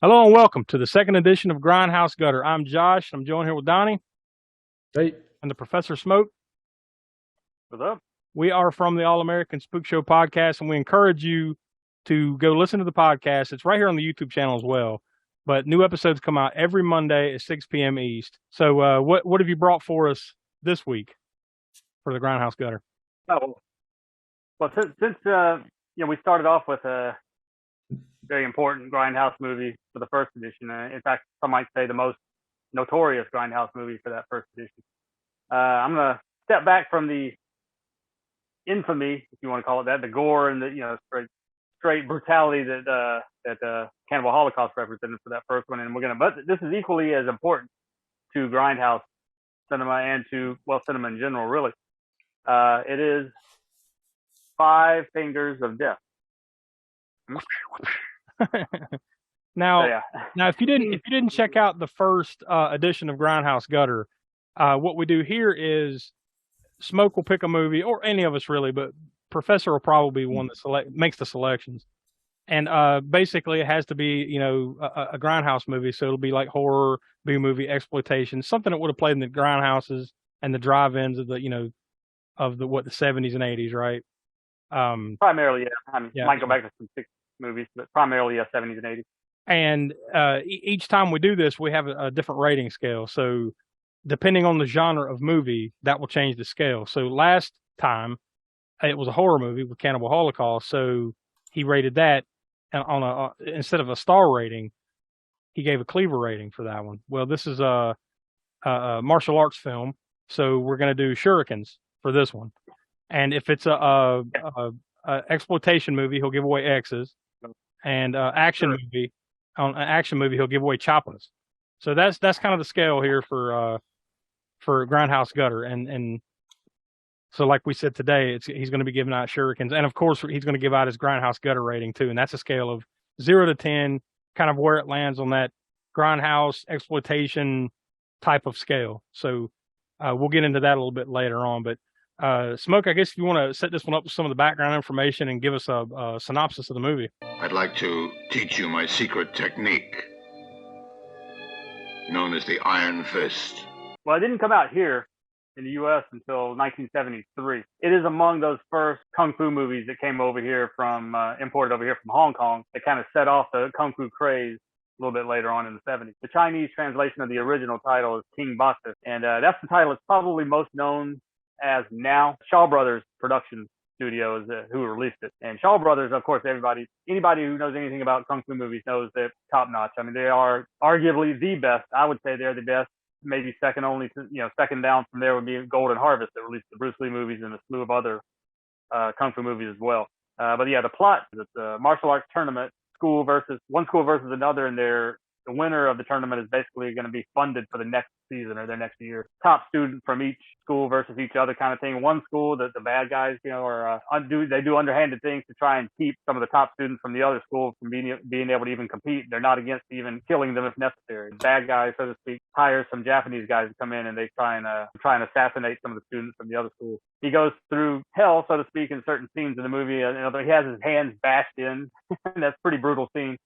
Hello and welcome to the second edition of Grindhouse Gutter. I'm Josh. I'm joined here with Donny. Hey. And the Professor Smoak. What's up? We are from the All American Spook Show podcast, and we encourage you to go listen to the podcast. It's right here on the YouTube channel as well. But new episodes come out every Monday at 6 p.m. East. So what have you brought for us this week for the Grindhouse Gutter? Oh, well, since we started off with a very important Grindhouse movie for the first edition. In fact, some might say the most notorious Grindhouse movie for that first edition. I'm gonna step back from the infamy, if you want to call it that, the gore and the straight brutality that Cannibal Holocaust represented for that first one, and but this is equally as important to Grindhouse cinema and to cinema in general, really. It is Five Fingers of Death. Now, if you didn't check out the first edition of Grindhouse Gutter, what we do here is Smoak will pick a movie, or any of us really, but Professor will probably be one that makes the selections. And basically, it has to be a Grindhouse movie, so it'll be like horror, B movie, exploitation, something that would have played in the Grindhouses and the drive-ins of the 70s and 80s, right? Primarily, yeah. I mean, might go back to some 60s movies, but primarily, 70s and 80s. And each time we do this, we have a different rating scale. So depending on the genre of movie, that will change the scale. So last time, it was a horror movie with Cannibal Holocaust. So he rated that on instead of a star rating, he gave a cleaver rating for that one. Well, this is a martial arts film, so we're going to do shurikens for this one. And if it's a exploitation movie, he'll give away X's. And action movie, on an action movie, he'll give away choppas. So that's kind of the scale here for Grindhouse Gutter. And so like we said today, he's going to be giving out shurikens, and of course he's going to give out his Grindhouse Gutter rating too. And that's a scale of 0 to 10, kind of where it lands on that Grindhouse exploitation type of scale. So we'll get into that a little bit later on, but. Smoak, I guess if you want to set this one up with some of the background information and give us a synopsis of the movie. I'd like to teach you my secret technique, known as the Iron Fist. Well, it didn't come out here in the U.S. until 1973. It is among those first kung fu movies that came over here imported over here from Hong Kong. That kind of set off the kung fu craze a little bit later on in the 70s. The Chinese translation of the original title is King Bata, and that's the title that's probably most known as now. Shaw Brothers production studio is who released it. And Shaw Brothers, of course, anybody who knows anything about kung fu movies knows they're top notch. I mean, they are arguably the best. I would say they're the best. Maybe second only to, second down from there would be Golden Harvest that released the Bruce Lee movies and a slew of other kung fu movies as well. But yeah, the plot is a martial arts tournament, one school versus another, and the winner of the tournament is basically going to be funded for the next season or their next year. Top student from each school versus each other kind of thing. One school, the bad guys, they do underhanded things to try and keep some of the top students from the other school from being able to even compete. They're not against even killing them if necessary. The bad guys, so to speak, hire some Japanese guys to come in and they try and assassinate some of the students from the other school. He goes through hell, so to speak, in certain scenes in the movie. He has his hands bashed in, and that's a pretty brutal scene.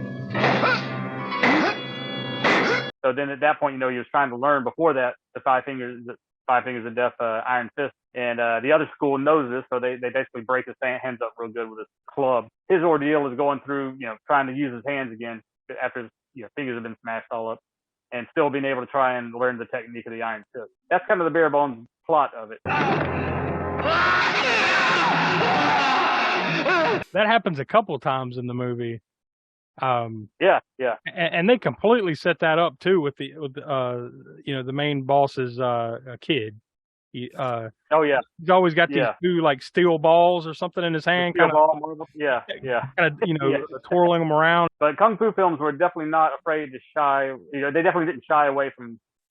So then at that point, he was trying to learn before that the Five Fingers of Death, Iron Fist. And the other school knows this, so they basically break his hands up real good with a club. His ordeal is going through, trying to use his hands again after his fingers have been smashed all up, and still being able to try and learn the technique of the Iron Fist. That's kind of the bare bones plot of it. That happens a couple of times in the movie. Yeah. And they completely set that up too with the main boss's kid. Oh yeah, he's always got these two like steel balls or something in his hand, kind of twirling them around. But kung fu films were definitely not afraid to shy. They definitely didn't shy away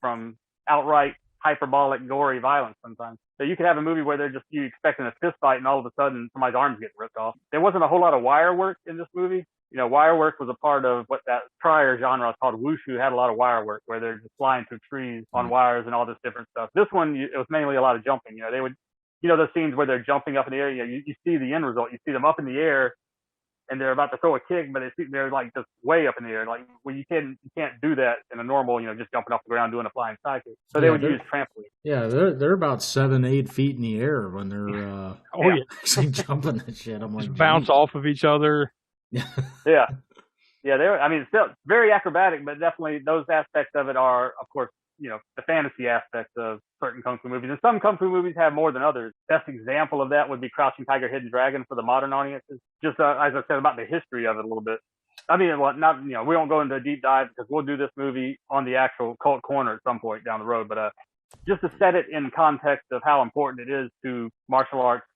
from outright hyperbolic, gory violence sometimes. So you could have a movie where you expecting a fist fight and all of a sudden somebody's arms get ripped off. There wasn't a whole lot of wire work in this movie. Wire work was a part of what that prior genre called wushu had a lot of wire work, where they're just flying through trees on wires and all this different stuff. This one, it was mainly a lot of jumping. They would, those scenes where they're jumping up in the air, you see the end result. You see them up in the air and they're about to throw a kick, but they're like just way up in the air. Like, well, you can't do that in a normal, just jumping off the ground doing a flying side kick. So they would use trampoline. Yeah, they're about 7-8 feet in the air when they're actually jumping that shit. I'm like, just bounce off of each other. Yeah. It's still very acrobatic, but definitely those aspects of it are, of course, the fantasy aspects of certain kung fu movies. And some kung fu movies have more than others. Best example of that would be Crouching Tiger, Hidden Dragon for the modern audiences. Just as I said about the history of it a little bit. I mean, we won't go into a deep dive because we'll do this movie on the actual Cult Corner at some point down the road. But just to set it in context of how important it is to martial arts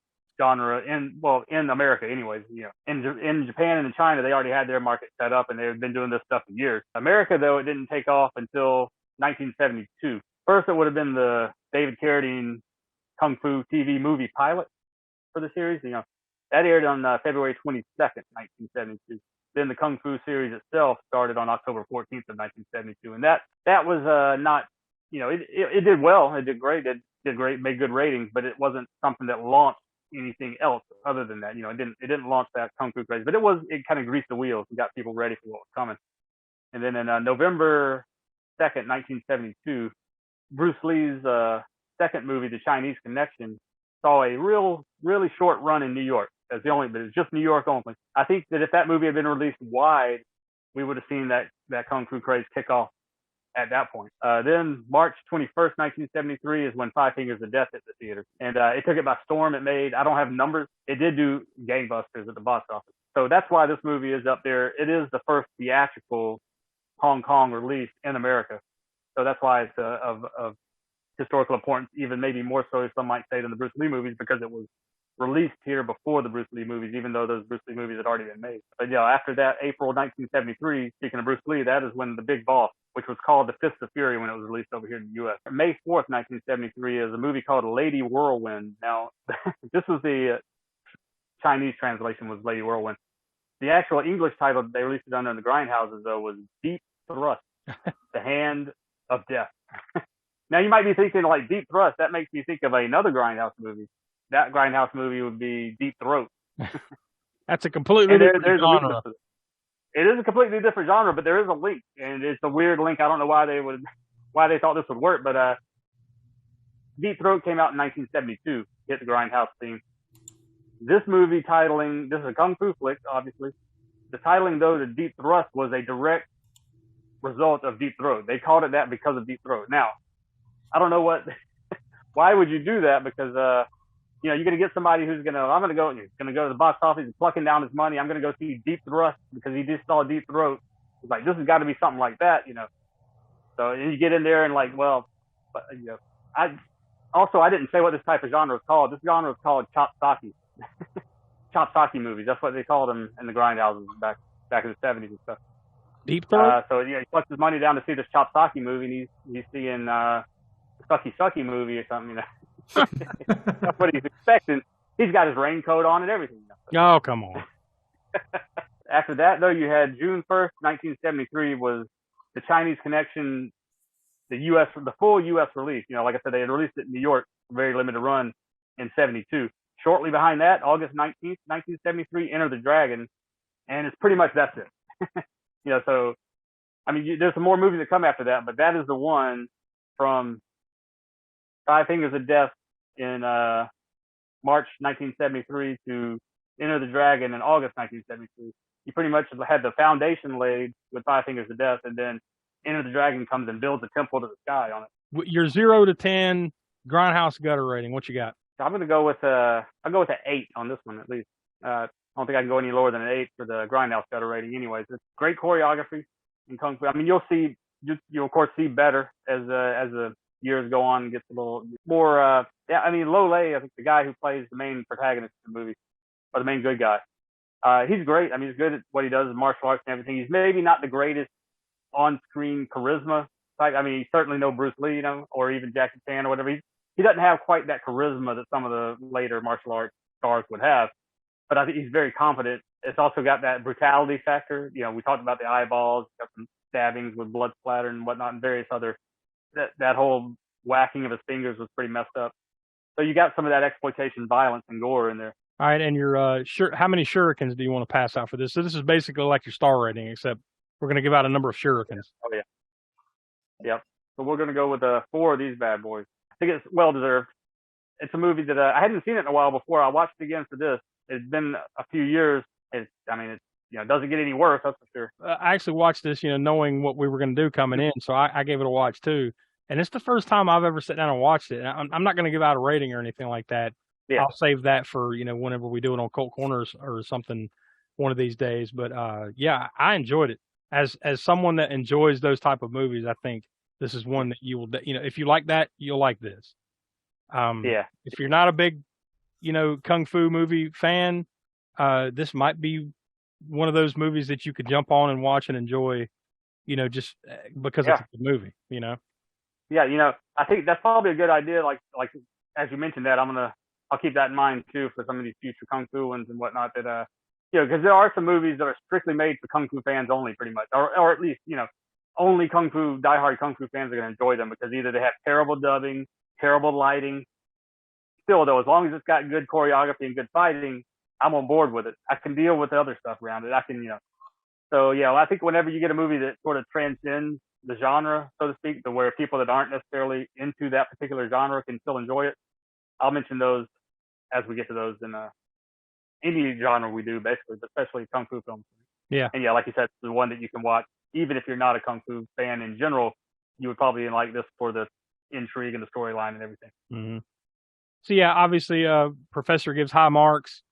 genre in America anyways, in Japan and in China, they already had their market set up and they've been doing this stuff for years. America, though, it didn't take off until 1972. First, it would have been the David Carradine Kung Fu TV movie pilot for the series. That aired on February 22nd, 1972. Then the Kung Fu series itself started on October 14th of 1972. And that was not, it did well. It did great. It did great, made good ratings, but it wasn't something that launched anything else other than that. It didn't launch that Kung Fu craze, but it kind of greased the wheels and got people ready for what was coming. And then in November 2nd, 1972, Bruce Lee's second movie, The Chinese Connection, saw a really short run in New York. But it's just New York only. I think that if that movie had been released wide, we would have seen that Kung Fu craze kick off at that point. Then March 21st, 1973 is when Five Fingers of Death hit the theater. And it took it by storm. It made, I don't have numbers, it did do gangbusters at the box office. So that's why this movie is up there. It is the first theatrical Hong Kong release in America. So that's why it's of historical importance, even maybe more so, some might say, than the Bruce Lee movies, because it was released here before the Bruce Lee movies, even though those Bruce Lee movies had already been made. But after that, April 1973, speaking of Bruce Lee, that is when The Big Boss, which was called The Fists of Fury when it was released over here in the U.S. May 4th, 1973 is a movie called Lady Whirlwind. Now, this was the Chinese translation was Lady Whirlwind. The actual English title they released it under in the Grindhouses, though, was Deep Thrust, The Hand of Death. Now, you might be thinking, like, Deep Thrust, that makes me think of another Grindhouse movie. That Grindhouse movie would be Deep Throat. That's a completely different genre. It is a completely different genre, but there is a link, and it's a weird link. I don't know why they thought this would work, but Deep Throat came out in 1972, hit the Grindhouse theme. This movie titling, this is a kung fu flick, obviously. The titling, though, to Deep Thrust was a direct result of Deep Throat. They called it that because of Deep Throat. Now, I don't know why would you do that? Because, you're going to get somebody who's going to go to the box office and plucking down his money. I'm going to go see Deep Thrust because he just saw Deep Throat. It's like, this has got to be something like that, So you get in there and I didn't say what this type of genre is called. This genre is called chop-socky. Chop-socky movies. That's what they called them in the Grindhouses back in the 70s and stuff. Deep Throat? So he puts his money down to see this chop-socky movie, and he's seeing a sucky movie or something, That's what he's expecting. He's got his raincoat on and everything. Oh, come on. After that, though, you had June 1st, 1973 was The Chinese Connection, the full U.S. release. Like I said, they had released it in New York, very limited run in 72. Shortly behind that, August 19th, 1973, Enter the Dragon, and it's pretty much that's it. So, there's some more movies that come after that, but that is the one from Five Fingers of Death in March 1973 to Enter the Dragon in August 1973. You pretty much had the foundation laid with Five Fingers of Death, and then Enter the Dragon comes and builds a temple to the sky on it. Your 0 to 10 Grindhouse gutter rating, what you got? So I'm going to go with an 8 on this one at least. I don't think I can go any lower than an 8 for the Grindhouse gutter rating. Anyways, it's great choreography in Kung Fu. You'll of course see better as the years go on and gets a little more. Lo Lei, I think the guy who plays the main protagonist in the movie, or the main good guy, he's great. He's good at what he does in martial arts and everything. He's maybe not the greatest on-screen charisma type. He's certainly no Bruce Lee, or even Jackie Chan or whatever. He doesn't have quite that charisma that some of the later martial arts stars would have. But I think he's very confident. It's also got that brutality factor. We talked about the eyeballs, got some stabbings with blood splatter and whatnot, and various other. That whole whacking of his fingers was pretty messed up. So you got some of that exploitation violence and gore in there. All right, and your how many shurikens do you want to pass out for this? So this is basically like your star rating, except we're going to give out a number of shurikens. Oh yeah. Yep. So we're going to go with 4 of these bad boys. I think it's well deserved. It's a movie that I hadn't seen it in a while before. I watched it again for this. It's been a few years. It doesn't get any worse, that's for sure. I actually watched this, knowing what we were going to do coming in, so I gave it a watch too. And it's the first time I've ever sat down and watched it. I'm not going to give out a rating or anything like that. Yeah. I'll save that for whenever we do it on Cult Corners or something one of these days. But yeah, I enjoyed it. As someone that enjoys those type of movies, I think this is one that you will. If you like that, you'll like this. Yeah. If you're not a big, kung fu movie fan, this might be one of those movies that you could jump on and watch and enjoy, just because it's a good movie, Yeah, I think that's probably a good idea. Like as you mentioned that, I'll keep that in mind too for some of these future kung fu ones and whatnot. That because there are some movies that are strictly made for kung fu fans only, pretty much, or at least only diehard kung fu fans are going to enjoy them because either they have terrible dubbing, terrible lighting. Still though, as long as it's got good choreography and good fighting, I'm on board with it. I can deal with the other stuff around it. I can, So yeah, I think whenever you get a movie that sort of transcends the genre, so to speak, to where people that aren't necessarily into that particular genre can still enjoy it, I'll mention those as we get to those in any genre we do, basically, but especially kung fu films. Yeah. And yeah, like you said, it's the one that you can watch, even if you're not a kung fu fan in general, you would probably like this for the intrigue and the storyline and everything. Mm-hmm. So yeah, obviously, Professor gives high marks.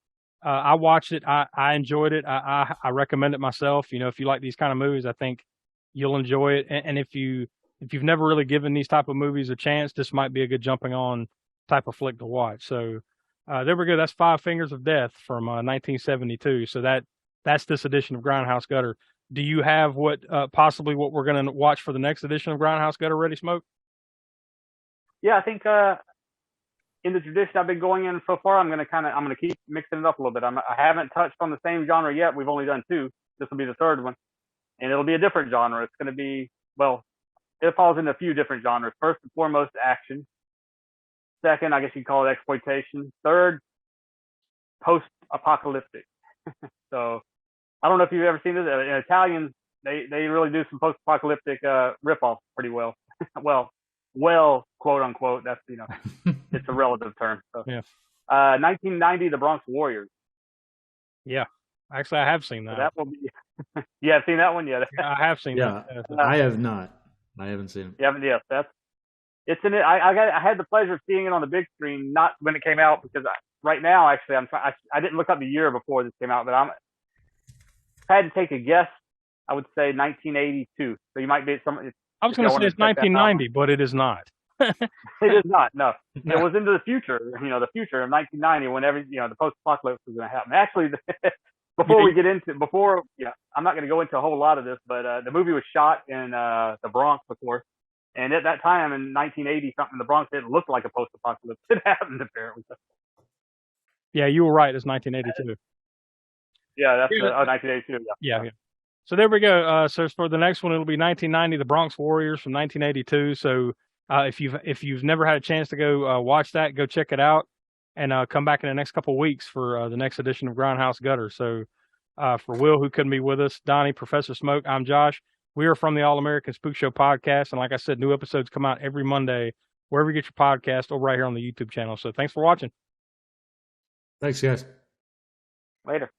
I watched it. I enjoyed it. I recommend it myself. If you like these kind of movies, I think you'll enjoy it. And if you've never really given these type of movies a chance, this might be a good jumping on type of flick to watch. So there we go. That's Five Fingers of Death from 1972. So that's this edition of Grindhouse Gutter. Do you have possibly what we're going to watch for the next edition of Grindhouse Gutter ready, Smoak? Yeah, I think in the tradition I've been going in so far, I'm going to keep mixing it up a little bit. I haven't touched on the same genre yet. We've only done 2. This will be the 3rd one, and it'll be a different genre. It's going to be, it falls into a few different genres. First and foremost, action. Second, I guess you'd call it exploitation. Third, post-apocalyptic. So I don't know if you've ever seen this. Italians, they really do some post-apocalyptic rip-offs pretty well. well, quote unquote. That's it's a relative term. So. Yeah. 1990, The Bronx Warriors. Yeah, actually, I have seen that. So that will be. You have seen that one? Yeah, I have seen that. I have not. I haven't seen it. You haven't? Yes, it's in it. I had the pleasure of seeing it on the big screen, not when it came out, because right now, actually, I didn't look up the year before this came out, but if I had to take a guess, I would say 1982. So you might be I was going to say it's 1990, but it is not. It is not. No, it was into the future. The future of 1990, when the post-apocalypse was going to happen. Actually, I'm not going to go into a whole lot of this, but the movie was shot in the Bronx, of course. And at that time, in 1980 something, the Bronx didn't look like a post-apocalypse. It happened apparently. Yeah, you were right. It's 1982. Yeah, that's 1982. Yeah. So there we go. So for the next one, it'll be 1990, The Bronx Warriors from 1982. So if you've never had a chance to go watch that, go check it out, and come back in the next couple of weeks for the next edition of Grindhouse Gutter. So for Will, who couldn't be with us, Donny, Professor Smoak, I'm Josh. We are from the All American Spook Show podcast, and like I said, new episodes come out every Monday wherever you get your podcast or right here on the YouTube channel. So thanks for watching. Thanks, guys. Later.